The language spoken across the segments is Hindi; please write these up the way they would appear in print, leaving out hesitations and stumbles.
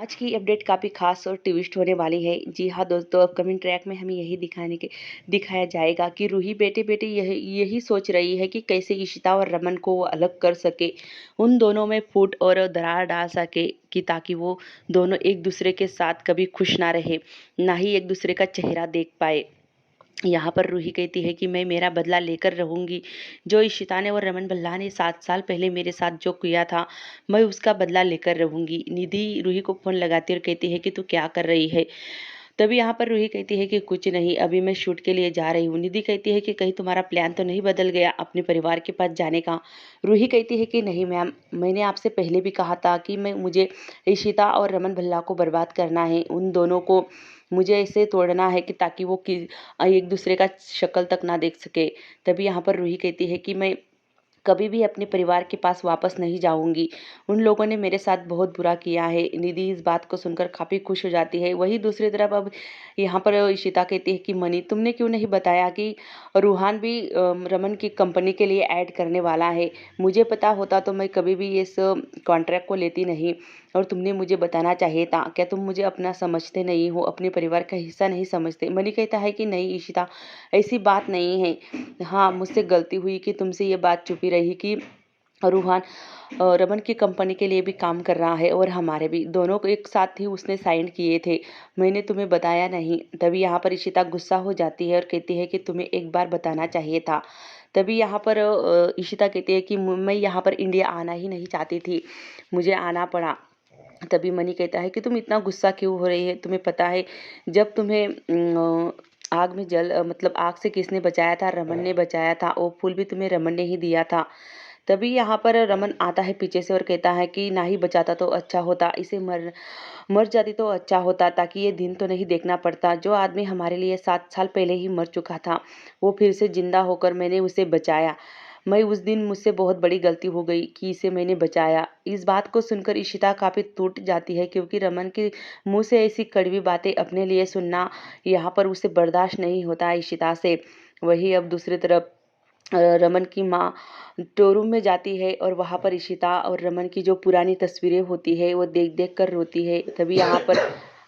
आज की अपडेट काफ़ी खास और ट्विस्ट होने वाली है। जी हाँ दोस्तों, अपकमिंग ट्रैक में हमें यही दिखाया जाएगा कि रूही बेटे-बेटे यही यही सोच रही है कि कैसे इशिता और रमन को वो अलग कर सके। उन दोनों में फूट और दरार डाल सके कि ताकि वो दोनों एक-दूसरे के साथ कभी खुश ना रहे, ना ही एक-दूसरे का चेहरा देख पाए। यहाँ पर रूही कहती है कि मैं मेरा बदला लेकर रहूँगी। जो इशिता ने और रमन भल्ला ने 7 साल पहले मेरे साथ जो किया था, मैं उसका बदला लेकर रहूँगी। निधि रूही को फ़ोन लगाती है और कहती है कि तू क्या कर रही है? तभी यहाँ पर रूही कहती है कि कुछ नहीं, अभी मैं शूट के लिए जा रही हूँ। निधि कहती है कि कहीं तुम्हारा प्लान तो नहीं बदल गया अपने परिवार के पास जाने का? रूही कहती है कि नहीं मैम, मैंने आपसे पहले भी कहा था कि मुझे इशिता और रमन भल्ला को बर्बाद करना है। उन दोनों को मुझे ऐसे तोड़ना है कि ताकि वो एक दूसरे का शक्ल तक ना देख सके। तभी यहाँ पर रूही कहती है कि मैं कभी भी अपने परिवार के पास वापस नहीं जाऊंगी। उन लोगों ने मेरे साथ बहुत बुरा किया है। निधि इस बात को सुनकर काफ़ी खुश हो जाती है। वहीं दूसरी तरफ अब यहाँ पर इशिता कहती है कि मनी, तुमने क्यों नहीं बताया कि रूहान भी रमन की कंपनी के लिए ऐड करने वाला है? मुझे पता होता तो मैं कभी भी इस कॉन्ट्रैक्ट को लेती नहीं, और तुमने मुझे बताना चाहिए था। क्या तुम मुझे अपना समझते नहीं हो, अपने परिवार का हिस्सा नहीं समझते? मनी कहता है कि नहीं इशिता, ऐसी बात नहीं है। हाँ, मुझसे गलती हुई कि तुमसे ये बात छुपी रही कि रूहान रमन की कंपनी के लिए भी काम कर रहा है और हमारे भी, दोनों को एक साथ ही उसने साइन किए थे। मैंने तुम्हें बताया नहीं। तभी यहाँ पर इशिता गुस्सा हो जाती है और कहती है कि तुम्हें एक बार बताना चाहिए था। तभी यहाँ पर इशिता कहती है कि मैं यहाँ पर इंडिया आना ही नहीं चाहती थी, मुझे आना पड़ा। तभी मनी कहता है कि तुम इतना गुस्सा क्यों हो रही है? तुम्हें पता है जब तुम्हें आग में मतलब आग से किसने बचाया था? रमन ने बचाया था। वो फूल भी तुम्हें रमन ने ही दिया था। तभी यहाँ पर रमन आता है पीछे से और कहता है कि ना ही बचाता तो अच्छा होता, इसे मर मर जाती तो अच्छा होता, ताकि ये दिन तो नहीं देखना पड़ता। जो आदमी हमारे लिए 7 साल पहले ही मर चुका था, वो फिर से जिंदा होकर मैंने उसे बचाया। मैं उस दिन मुझसे बहुत बड़ी गलती हो गई कि इसे मैंने बचाया। इस बात को सुनकर इशिता काफ़ी टूट जाती है, क्योंकि रमन के मुंह से ऐसी कड़वी बातें अपने लिए सुनना यहाँ पर उसे बर्दाश्त नहीं होता इशिता से। वही अब दूसरी तरफ रमन की माँ स्टोर रूम में जाती है और वहाँ पर इशिता और रमन की जो पुरानी तस्वीरें होती है वो देख देख कर रोती है। तभी यहाँ पर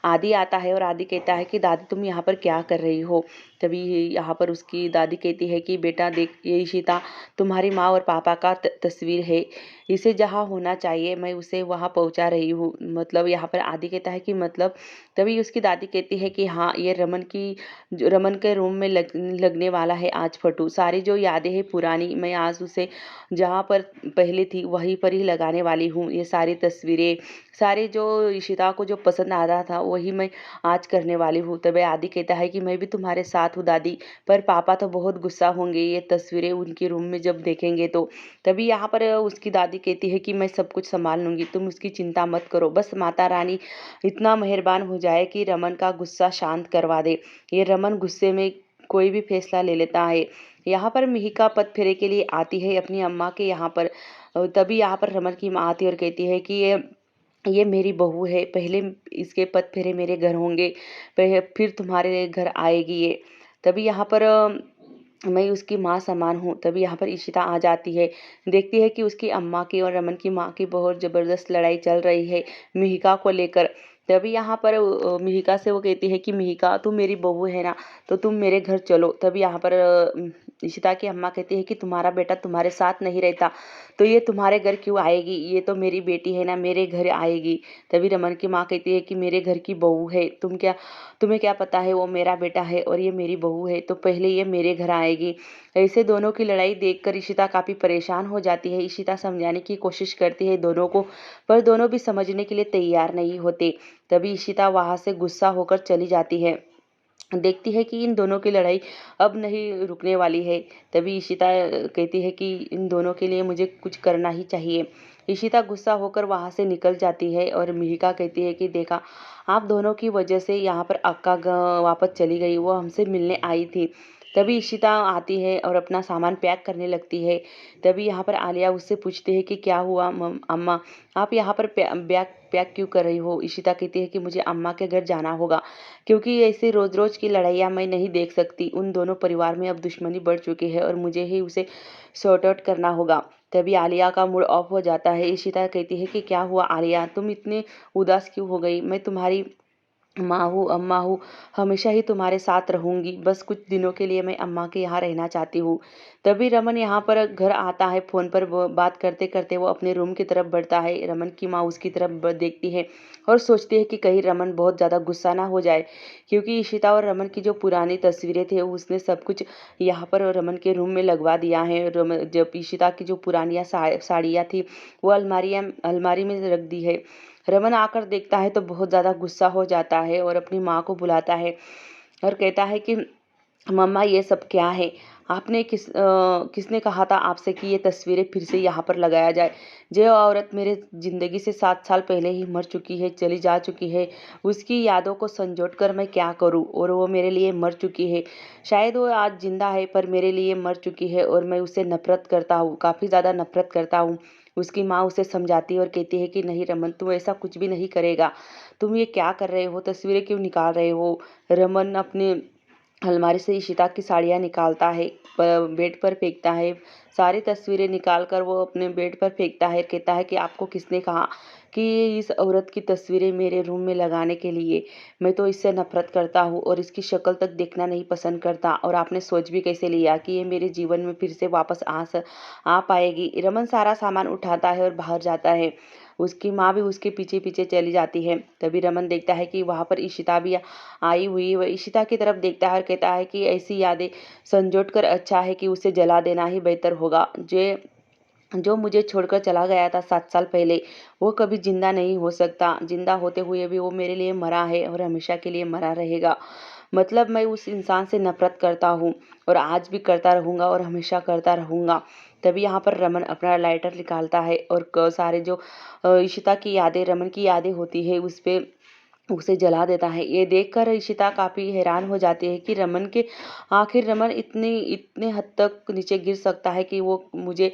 आदि आता है और आदि कहता है कि दादी तुम यहाँ पर क्या कर रही हो? तभी यहाँ पर उसकी दादी कहती है कि बेटा देख, ये इशिता तुम्हारी माँ और पापा का तस्वीर है, इसे जहाँ होना चाहिए मैं उसे वहाँ पहुँचा रही हूँ। मतलब यहाँ पर आदि कहता है कि मतलब? तभी उसकी दादी कहती है कि हाँ, ये रमन के रूम में लगने वाला है आज फोटो। सारी जो यादें हैं पुरानी, मैं आज उसे जहाँ पर पहले थी वहीं पर ही लगाने वाली हूँ। ये सारी तस्वीरें, सारे जो इशिता को जो पसंद आ रहा था वही मैं आज करने वाली हूँ। तभी आदि कहता है कि मैं भी तुम्हारे साथ हूँ दादी, पर पापा तो बहुत गुस्सा होंगे ये तस्वीरें उनके रूम में जब देखेंगे तो। तभी यहाँ पर उसकी दादी कहती है कि मैं सब कुछ संभाल लूंगी, तुम उसकी चिंता मत करो, बस माता रानी इतना मेहरबान हो जाए कि रमन का गुस्सा शांत करवा दे। ये रमन गुस्से में कोई भी फैसला ले लेता है। यहाँ पर मिहिका पद फेरे के लिए आती है अपनी अम्मा के यहाँ पर। तभी यहाँ पर रमन की माँ आती है और कहती है कि ये मेरी बहू है, पहले इसके पद फेरे मेरे घर होंगे, फिर तुम्हारे घर आएगी ये। तभी यहाँ पर मैं उसकी माँ समान हूँ। तभी यहाँ पर इशिता आ जाती है, देखती है कि उसकी अम्मा की और रमन की माँ की बहुत ज़बरदस्त लड़ाई चल रही है मिहिका को लेकर। तभी यहाँ पर मिहिका से वो कहती है कि मिहिका तुम मेरी बहू है ना, तो तुम मेरे घर चलो। तभी यहाँ पर इशिता की अम्मा कहती है कि तुम्हारा बेटा तुम्हारे साथ नहीं रहता तो ये तुम्हारे घर क्यों आएगी? ये तो मेरी बेटी है ना, मेरे घर आएगी। तभी रमन की माँ कहती है कि मेरे घर की बहू है, तुम्हें क्या पता है वो मेरा बेटा है और ये मेरी बहू है, तो पहले ये मेरे घर आएगी। ऐसे दोनों की लड़ाई देखकर इशिता काफ़ी परेशान हो जाती है। इशिता समझाने की कोशिश करती है दोनों को, पर दोनों भी समझने के लिए तैयार नहीं होते। तभी इशिता वहाँ से गुस्सा होकर चली जाती है। देखती है कि इन दोनों की लड़ाई अब नहीं रुकने वाली है। तभी इशिता कहती है कि इन दोनों के लिए मुझे कुछ करना ही चाहिए। इशिता गुस्सा होकर वहाँ से निकल जाती है और मिहिका कहती है कि देखा, आप दोनों की वजह से यहाँ पर अक्का वापस चली गई, वो हमसे मिलने आई थी। तभी इशिता आती है और अपना सामान पैक करने लगती है। तभी यहाँ पर आलिया उससे पूछती है कि क्या हुआ अम्मा, आप यहाँ पर बैग पैक क्यों कर रही हो? इशिता कहती है कि मुझे अम्मा के घर जाना होगा, क्योंकि ऐसे रोज रोज की लड़ाइयाँ मैं नहीं देख सकती। उन दोनों परिवार में अब दुश्मनी बढ़ चुकी है और मुझे ही उसे सॉर्ट आउट करना होगा। तभी आलिया का मूड ऑफ हो जाता है। इशिता कहती है कि क्या हुआ आलिया, तुम इतने उदास क्यों हो गई? मैं तुम्हारी माँ हूँ, अम्मा हूँ, हमेशा ही तुम्हारे साथ रहूँगी। बस कुछ दिनों के लिए मैं अम्मा के यहाँ रहना चाहती हूँ। तभी रमन यहाँ पर घर आता है। फ़ोन पर वो बात करते-करते वो अपने रूम की तरफ बढ़ता है। रमन की माँ उसकी तरफ देखती है और सोचती है कि कहीं रमन बहुत ज़्यादा गुस्सा ना हो जाए, क्योंकि इशिता और रमन की जो पुरानी तस्वीरें थे उसने सब कुछ यहाँ पर रमन के रूम में लगवा दिया है। जब इशिता की जो पुरानियाँ साड़ियाँ थी वो अलमारी में रख दी है। रमन आकर देखता है तो बहुत ज़्यादा गुस्सा हो जाता है और अपनी माँ को बुलाता है और कहता है कि मम्मा ये सब क्या है? आपने किसने कहा था आपसे कि ये तस्वीरें फिर से यहाँ पर लगाया जाए? जो औरत मेरे ज़िंदगी से 7 साल पहले ही मर चुकी है, चली जा चुकी है, उसकी यादों को संजोट कर मैं क्या करूँ? और वो मेरे लिए मर चुकी है। शायद वो आज ज़िंदा है पर मेरे लिए मर चुकी है और मैं उससे नफ़रत करता हूँ, काफ़ी ज़्यादा नफ़रत करता हूँ। उसकी माँ उसे समझाती है और कहती है कि नहीं रमन, तू ऐसा कुछ भी नहीं करेगा। तुम ये क्या कर रहे हो? तस्वीरें क्यों निकाल रहे हो? रमन अपने अलमारी से इशिता की साड़ियाँ निकालता है, बेड पर फेंकता है। सारी तस्वीरें निकाल कर वो अपने बेड पर फेंकता है। कहता है कि आपको किसने कहा कि इस औरत की तस्वीरें मेरे रूम में लगाने के लिए? मैं तो इससे नफ़रत करता हूँ और इसकी शक्ल तक देखना नहीं पसंद करता, और आपने सोच भी कैसे लिया कि ये मेरे जीवन में फिर से वापस आ पाएगी? रमन सारा सामान उठाता है और बाहर जाता है। उसकी माँ भी उसके पीछे-पीछे चली जाती है। तभी रमन देखता है कि वहाँ पर इशिता भी आई हुई। वह इशिता की तरफ देखता है और कहता है कि ऐसी यादें संजोट कर अच्छा है कि उसे जला देना ही बेहतर होगा। जो मुझे छोड़कर चला गया था 7 साल पहले, वो कभी ज़िंदा नहीं हो सकता। ज़िंदा होते हुए भी वो मेरे लिए मरा है और हमेशा के लिए मरा रहेगा। मतलब मैं उस इंसान से नफ़रत करता हूँ और आज भी करता रहूँगा और हमेशा करता रहूँगा। तभी यहाँ पर रमन अपना लाइटर निकालता है और सारे जो इशिता की यादें, रमन की यादें होती है उस पे उसे जला देता है। ये देखकर इशिता काफ़ी हैरान हो जाती है कि आखिर रमन इतने हद तक नीचे गिर सकता है कि वो मुझे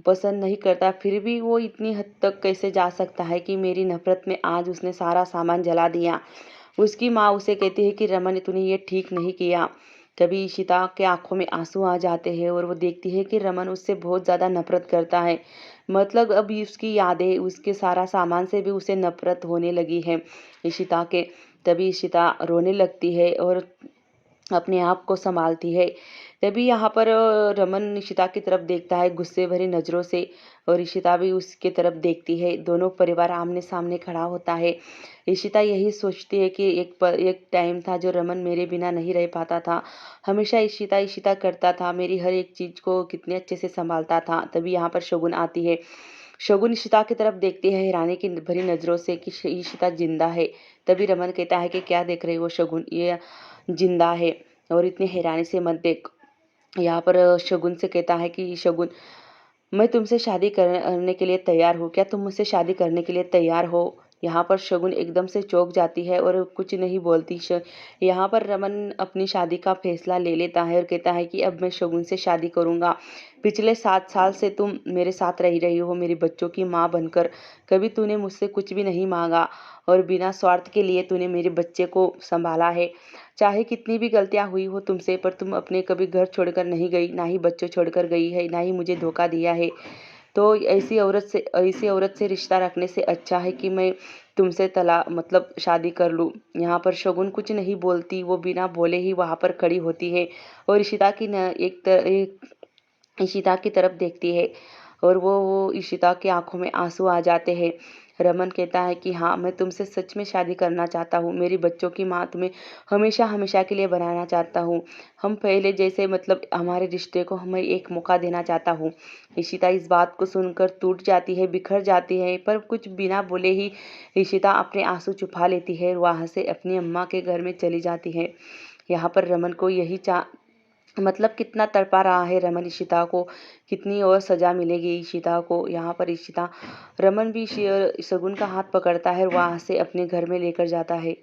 पसंद नहीं करता, फिर भी वो इतनी हद तक कैसे जा सकता है कि मेरी नफ़रत में आज उसने सारा सामान जला दिया। उसकी माँ उसे कहती है कि रमन, तूने ये ठीक नहीं किया। तभी इशिता के आँखों में आँसू आ जाते हैं और वो देखती है कि रमन उससे बहुत ज़्यादा नफ़रत करता है। मतलब अभी उसकी यादें, उसके सारा सामान से भी उसे नफ़रत होने लगी है इशिता के। तभी इशिता रोने लगती है और अपने आप को सँभालती है। तभी यहाँ पर रमन इशिता की तरफ देखता है गुस्से भरी नज़रों से और इशिता भी उसकी तरफ देखती है। दोनों परिवार आमने-सामने खड़ा होता है। इशिता यही सोचती है कि एक टाइम था जो रमन मेरे बिना नहीं रह पाता था। हमेशा इशिता, इशिता करता था, मेरी हर एक चीज़ को कितने अच्छे से सँभालता था। तभी यहाँ पर शगुन आती है। शगुन इशिता की तरफ देखती है हैरानी की भरी नज़रों से कि इशिता ज़िंदा है। तभी रमन कहता है कि क्या देख रही हो शगुन? ये ज़िंदा है और इतनी हैरानी से मत देख। यहाँ पर शगुन से कहता है कि शगुन, मैं तुमसे शादी करने के लिए तैयार हूँ। क्या तुम मुझसे शादी करने के लिए तैयार हो? यहाँ पर शगुन एकदम से चौंक जाती है और कुछ नहीं बोलती। यहाँ पर रमन अपनी शादी का फैसला ले लेता है और कहता है कि अब मैं शगुन से शादी करूँगा। पिछले 7 साल से तुम मेरे साथ रह रही हो मेरे बच्चों की माँ बनकर। कभी तूने मुझसे कुछ भी नहीं माँगा और बिना स्वार्थ के लिए तूने मेरे बच्चे को सँभाला है। चाहे कितनी भी गलतियाँ हुई हो तुमसे, पर तुम अपने कभी घर छोड़कर नहीं गई, ना ही बच्चों छोड़कर गई है, ना ही मुझे धोखा दिया है। तो ऐसी औरत से रिश्ता रखने से अच्छा है कि मैं तुमसे शादी कर लूँ। यहाँ पर शगुन कुछ नहीं बोलती, वो बिना बोले ही वहाँ पर खड़ी होती है और इशिता की तरफ देखती है और वो इशिता की आँखों में आँसू आ जाते हैं। रमन कहता है कि हाँ, मैं तुमसे सच में शादी करना चाहता हूँ। मेरी बच्चों की माँ तुम्हें हमेशा के लिए बनाना चाहता हूँ। हम पहले जैसे हमारे रिश्ते को मैं एक मौका देना चाहता हूँ। इशिता इस बात को सुनकर टूट जाती है, बिखर जाती है, पर कुछ बिना बोले ही इशिता अपने आँसू छुपा लेती है और वहाँ से अपनी अम्मा के घर में चली जाती है। यहाँ पर रमन को यही कितना तड़पा रहा है रमन इशिता को, कितनी और सज़ा मिलेगी इशिता को। यहाँ पर इशिता रमन भी शगुन का हाथ पकड़ता है और वहाँ से अपने घर में लेकर जाता है।